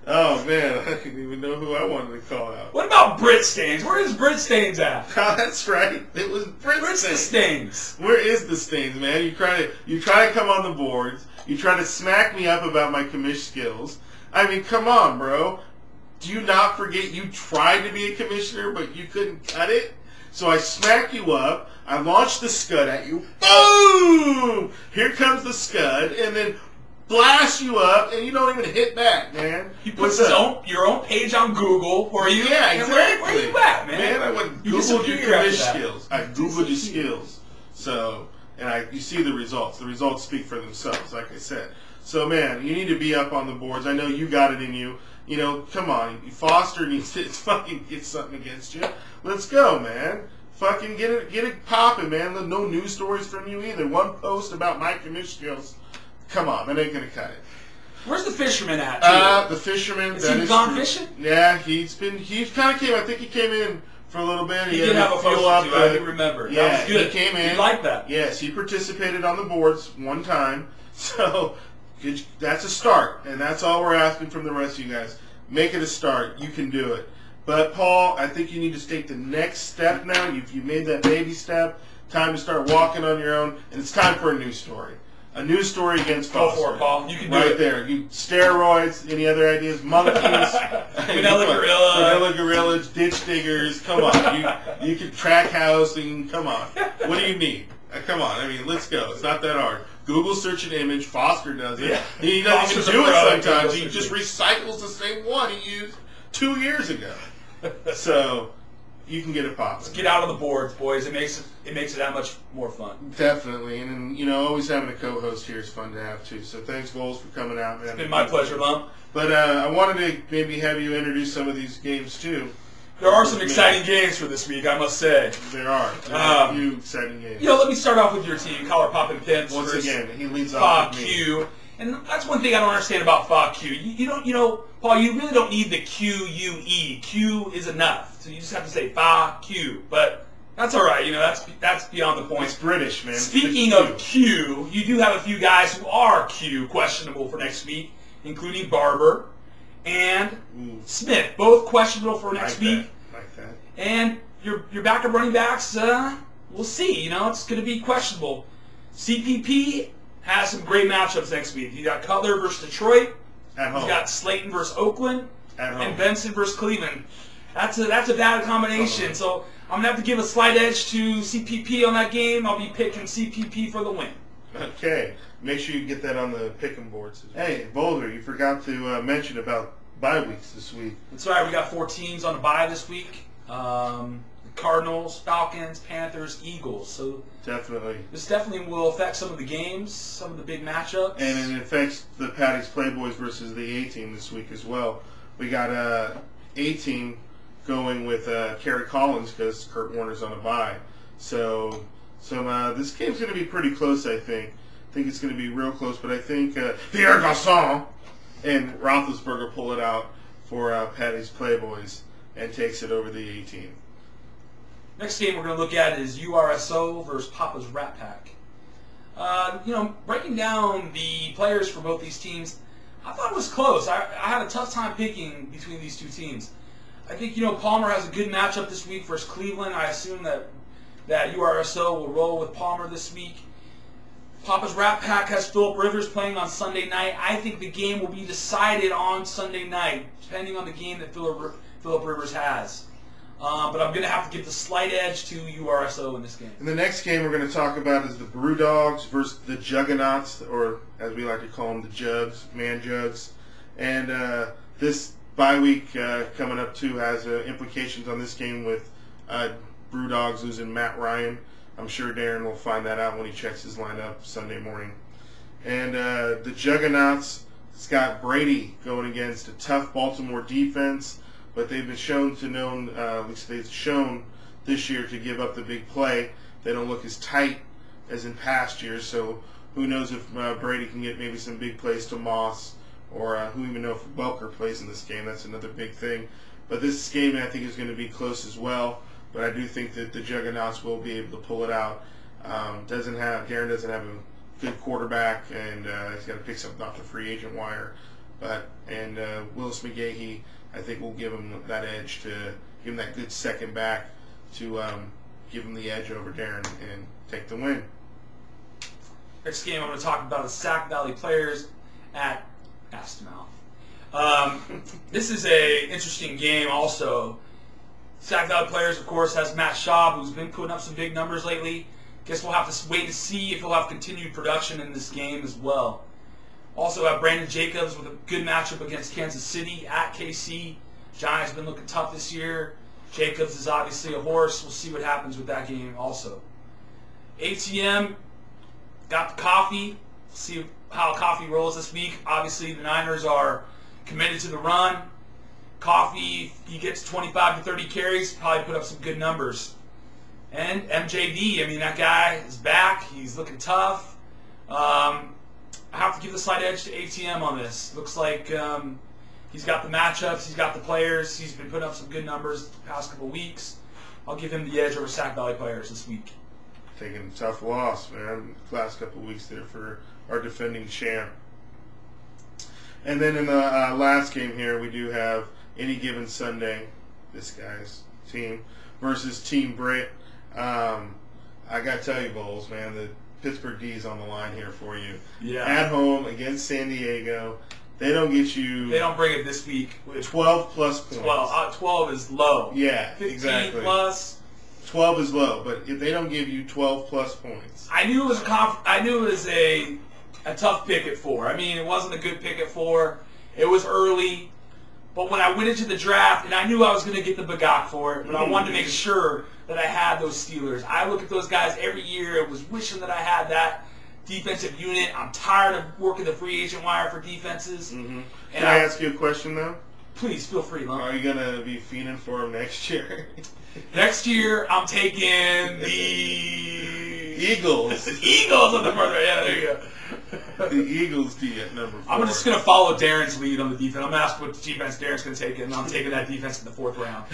Oh man, I didn't even know who I wanted to call out. What about Brit Stains? Where is Brit Stains at? Oh, that's right. It was Brit Where's the Stains. Stains? Where is the Stains, man? You try to come on the boards. You try to smack me up about my commish skills. I mean, come on, bro. Do you not forget you tried to be a commissioner, but you couldn't cut it? So I smack you up. I launch the scud at you. Boom! Here comes the scud, and then blast you up, and you don't even hit back, man. He puts your own page on Google for you. Yeah, exactly. Where you at, man? Man, I went Googled your commish skills. I Googled your skills. So, and you see the results. The results speak for themselves, like I said. So, man, you need to be up on the boards. I know you got it in you. You know, come on. Foster needs to fucking get something against you. Let's go, man. Fucking get it popping, man. No news stories from you either. One post about my commish skills. Come on, that ain't gonna cut it. Where's the fisherman at? The fisherman. Is he gone fishing? Yeah, he kind of came. I think he came in for a little bit. He did have a post too. I do remember. Yeah, that was good. He came in. He liked that. Yes, he participated on the boards one time. So that's a start, and that's all we're asking from the rest of you guys. Make it a start. You can do it. But Paul, I think you need to take the next step now. You made that baby step. Time to start walking on your own, and it's time for a news story. A news story against Foster. Go for it, Paul. You can do it. Right there. You steroids, any other ideas? Monkeys. Vanilla Gorilla. Vanilla Gorillas, ditch diggers. Come on. You can track housing. Come on. What do you need? Come on. I mean, let's go. It's not that hard. Google search an image. Foster does it. Yeah. He doesn't even do it sometimes. He just recycles the same one he used 2 years ago. So you can get it popping. Let's get out on the boards, boys. It makes it that much more fun. Definitely, and always having a co-host here is fun to have too. So thanks, Vols, for coming out, man. It's been my pleasure, Lump. But I wanted to maybe have you introduce some of these games too. There are some exciting games for this week, I must say. There are a few exciting games. Let me start off with your team, Collar Poppin' Pimps. Once again, he leads off with me. Q. And that's one thing I don't understand about Q. You don't, Paul, you really don't need the Q-U-E. Q is enough. So you just have to say Q. But that's all right. That's beyond the point. It's British, man. Speaking of Q, you do have a few guys who are Q questionable for next week, including Barber and Smith, both questionable for next week. Like that. And your backup running backs, we'll see. It's going to be questionable. CPP has some great matchups next week. You got Cutler versus Detroit. At home. You got Slayton versus Oakland. At home. And Benson versus Cleveland. That's a bad combination. So I'm going to have to give a slight edge to CPP on that game. I'll be picking CPP for the win. Okay. Make sure you get that on the pick'em boards. Hey, Boulder, you forgot to mention about bye weeks this week. That's right. We got 4 teams on the bye this week. Cardinals, Falcons, Panthers, Eagles. So definitely. This definitely will affect some of the games, some of the big matchups. And it affects the Patty's Playboys versus the A-Team this week as well. We got A-Team going with Kerry Collins because Kurt Warner's on a bye. So this game's going to be pretty close, I think. I think it's going to be real close, but I think Pierre Garçon and Roethlisberger pull it out for Patty's Playboys and takes it over the A-Team. Next game we're going to look at is URSO versus Papa's Rat Pack. Breaking down the players for both these teams, I thought it was close. I had a tough time picking between these two teams. I think, Palmer has a good matchup this week versus Cleveland. I assume that URSO will roll with Palmer this week. Papa's Rat Pack has Phillip Rivers playing on Sunday night. I think the game will be decided on Sunday night, depending on the game that Phillip Rivers has. But I'm going to have to give the slight edge to URSO in this game. And the next game we're going to talk about is the Brew Dogs versus the Juggernauts, or as we like to call them, the Jugs, Man Jugs. And this bye week coming up too has implications on this game with Brew Dogs losing Matt Ryan. I'm sure Darren will find that out when he checks his lineup Sunday morning. And the Juggernauts, it's got Brady going against a tough Baltimore defense. But they've been shown at least they've shown this year to give up the big play. They don't look as tight as in past years, so who knows if Brady can get maybe some big plays to Moss, or who even know if Welker plays in this game. That's another big thing. But this game, I think, is going to be close as well. But I do think that the Juggernauts will be able to pull it out. Darren doesn't have a good quarterback, and he's got to pick something off the free agent wire. And Willis McGahee, I think, will give him that edge to give him that good second back to give him the edge over Darren and take the win. Next game I'm going to talk about is Sac Valley Players at Astamouth. This is a interesting game also. Sac Valley Players, of course, has Matt Schaub, who's been putting up some big numbers lately. Guess we'll have to wait and see if he'll have continued production in this game as well. Also have Brandon Jacobs with a good matchup against Kansas City at KC. Giants been looking tough this year. Jacobs is obviously a horse. We'll see what happens with that game also. ATM got the Coffee. See how Coffee rolls this week. Obviously, the Niners are committed to the run. Coffee, he gets 25 to 30 carries, probably put up some good numbers. And MJD, I mean, that guy is back. He's looking tough. I have to give the slight edge to ATM on this. Looks like he's got the matchups. He's got the players. He's been putting up some good numbers the past couple weeks. I'll give him the edge over Sac Valley Players this week. Taking a tough loss, man, the last couple of weeks there for our defending champ. And then in the last game here, we do have Any Given Sunday, this guy's team, versus Team Britt. I got to tell you, Bowles, man, the Pittsburgh D is on the line here for you. Yeah. At home against San Diego. They don't get you... They don't bring it this week. 12 plus points. 12 is low. Yeah, 15 exactly. plus. 12 is low, but if they don't give you 12 plus points. I knew it was a tough pick at 4. I mean, it wasn't a good pick at 4. It was early. But when I went into the draft, and I knew I was going to get the Bagak for it, but I wanted to make sure that I had those Steelers. I look at those guys every year. I was wishing that I had that defensive unit. I'm tired of working the free agent wire for defenses. Mm-hmm. Can I ask you a question, though? Please, feel free, Lon. Are you going to be fiending for them next year? Next year, I'm taking the Eagles. The Eagles on the further. Yeah, there you go. The Eagles D at number 4. I'm just going to follow Darren's lead on the defense. I'm going to ask what defense Darren's going to take, and I'm taking that defense in the 4th round.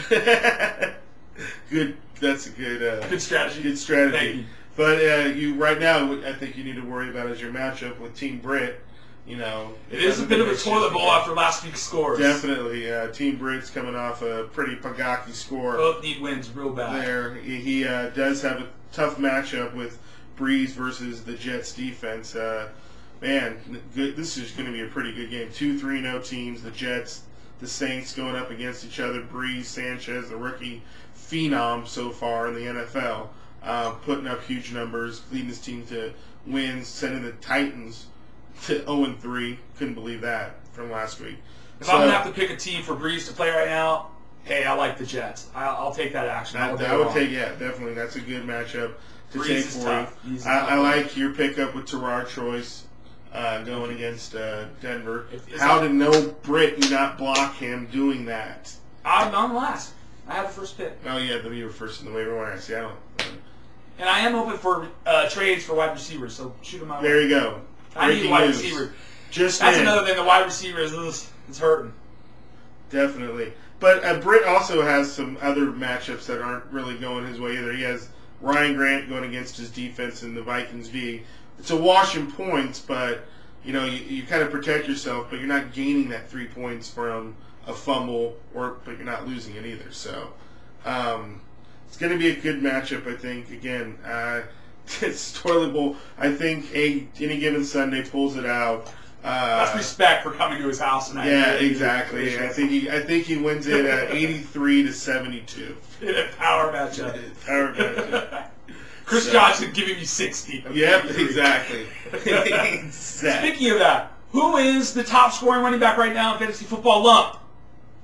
Good. That's a good. Good strategy. Good strategy. Thank you. But you right now, I think you need to worry about is your matchup with Team Britt. You know, it is a bit of a toilet bowl after last week's scores. Definitely, Team Britt's coming off a pretty Pagaki score. Both need wins real bad. There, he does have a tough matchup with Breeze versus the Jets defense. Man, this is going to be a pretty good game. 2 3-0 teams. The Jets, the Saints going up against each other. Breeze, Sanchez, the rookie phenom so far in the NFL, putting up huge numbers, leading his team to wins, sending the Titans to 0-3. Couldn't believe that from last week. If I'm going to have to pick a team for Breeze to play right now, hey, I like the Jets. I'll take that action. I would take, yeah, definitely. That's a good matchup to Breeze take for you. I like your pickup with Terrar Choice going against Denver. How did no Brit not block him doing that? I'm last. I had the first pick. Oh, yeah, you were first in the waiver wire. See, I don't. And I am open for trades for wide receivers, so shoot them out. There you go. I need a wide receiver. That's another thing. The wide receiver is hurting. Definitely. But Britt also has some other matchups that aren't really going his way either. He has Ryan Grant going against his defense in the Vikings D. It's a wash in points, but you kind of protect yourself, but you're not gaining that 3 points from a fumble, but you're not losing it either. So it's going to be a good matchup, I think. Again, it's toilet bowl. I think Any Given Sunday pulls it out. That's respect for coming to his house tonight. Yeah, exactly. I think he wins it at 83-72. In a power matchup. Power matchup. Chris Johnson giving me 60. Yep, exactly. Exactly. Speaking of that, who is the top scoring running back right now in fantasy football lump?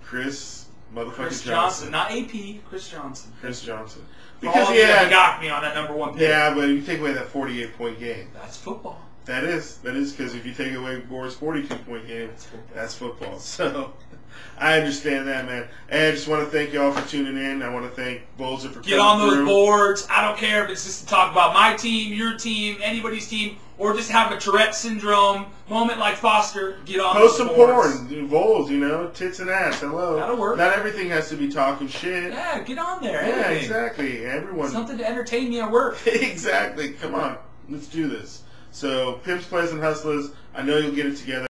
Chris Johnson. Not AP, Chris Johnson. Chris Johnson. Because he got me on that number 1 pick. Yeah, but you take away that 48-point game. That's football. That is because if you take away Gore's 42-point game, that's football. So I understand that, man. And I just want to thank you all for tuning in. I want to thank Bolzer for coming Get on those through. boards. I don't care if it's just to talk about my team, your team, anybody's team, or just have a Tourette syndrome moment like Foster. Get on Post those some boards. porn. Vols, tits and ass. Hello. That'll work. Not everything has to be talking shit. Yeah, get on there. Yeah, anything. exactly. Everyone. Something to entertain me at work. Exactly. Come on. Let's do this. So Pimps, Plays, and Hustlers, I know you'll get it together.